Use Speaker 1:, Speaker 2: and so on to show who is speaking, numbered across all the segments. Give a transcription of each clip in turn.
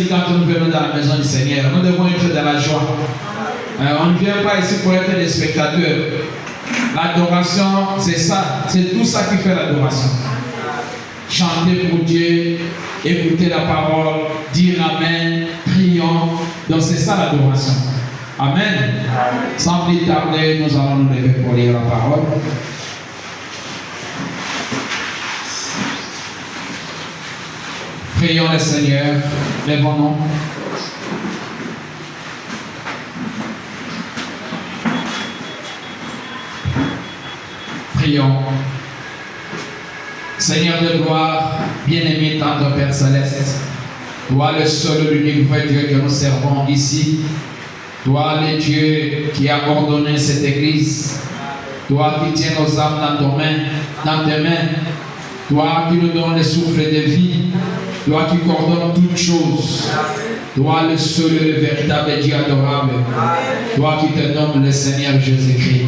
Speaker 1: Quand nous venons dans la maison du Seigneur, nous devons être dans la joie. On ne vient pas ici pour être des spectateurs. L'adoration, c'est ça, c'est tout ça qui fait l'adoration. Chanter pour Dieu, écouter la parole, dire Amen, prions. Donc c'est ça l'adoration. Amen. Sans plus tarder, nous allons nous lever pour lire la parole. Prions le Seigneur, lèvons-nous. Prions. Seigneur de gloire, bien-aimé tendre Père Céleste, toi le seul, l'unique vrai Dieu que nous servons ici, toi le Dieu qui a ordonné cette église, toi qui tiens nos âmes dans tes mains, toi qui nous donnes le souffle de vie, toi qui coordonnes toutes choses, toi le seul et le véritable Dieu adorable, toi qui te nommes le Seigneur Jésus-Christ.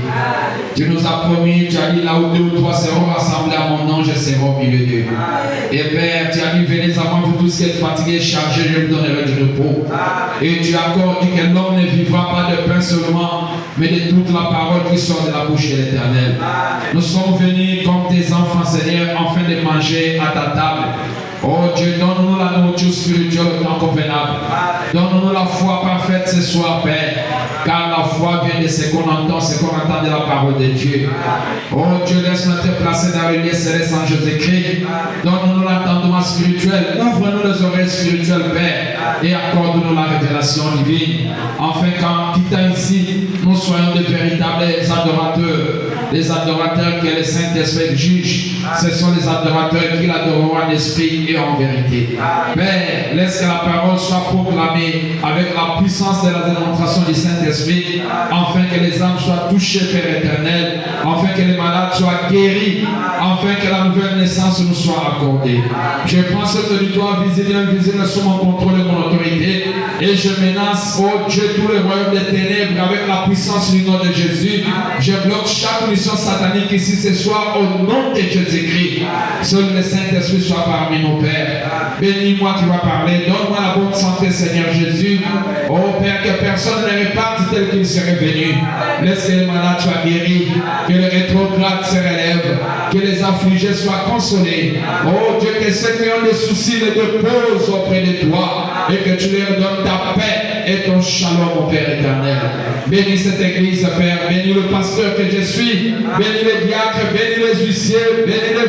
Speaker 1: Tu nous as promis, tu as dit là où deux ou trois seront rassemblés à mon nom, je serai au milieu d'eux. Et Père, tu as dit venez à moi, vous tous qui êtes fatigués et chargés, je vous donnerai du repos. Et tu as encore dit que l'homme ne vivra pas de pain seulement, mais de toute la parole qui sort de la bouche de l'Éternel. Nous sommes venus comme tes enfants, Seigneur, afin de manger à ta table. Oh Dieu, donne-nous la nourriture spirituelle au temps convenable. Donne-nous la foi parfaite ce soir, Père. Car la foi vient de ce qu'on entend de la parole de Dieu. Oh Dieu, laisse-nous te placer dans le lieu céleste en Jésus-Christ. Donne-nous l'entendement spirituel. Ouvre-nous les oreilles spirituelles, Père. Et accorde-nous la révélation divine. Afin qu'en quittant ici, nous soyons de véritables adorateurs. Les adorateurs que le Saint-Esprit juge, ce sont les adorateurs qui l'adoreront en esprit et en vérité. Père, laisse que la parole soit proclamée avec la puissance de la démonstration du Saint-Esprit, afin que les âmes soient touchées, Père éternel, afin que les malades soient guéris, afin que la nouvelle naissance nous soit accordée. Je prends ce territoire visible et invisible sous mon contrôle et mon autorité, et je menace, oh Dieu, tous les royaumes des ténèbres avec la puissance du nom de Jésus. Je bloque chaque mission satanique ici ce soir au nom de Jésus-Christ. Seul le Saint-Esprit soit parmi nos pères. Bénis-moi qui va parler. Donne-moi la bonne santé, Seigneur Jésus. Oh Père, que personne ne réparte tel qu'il serait venu. Laisse que les malades soient guéris, que les rétrogrades se relèvent, que les affligés soient consolés. Oh Dieu, que ceux qui ont des soucis les déposent auprès de toi et que tu leur donnes ta paix et ton shalom, mon Père éternel. Bénis cette église, Père. Bénis le pasteur que je suis. Bénis les diacres, bénis les huissiers, bénis les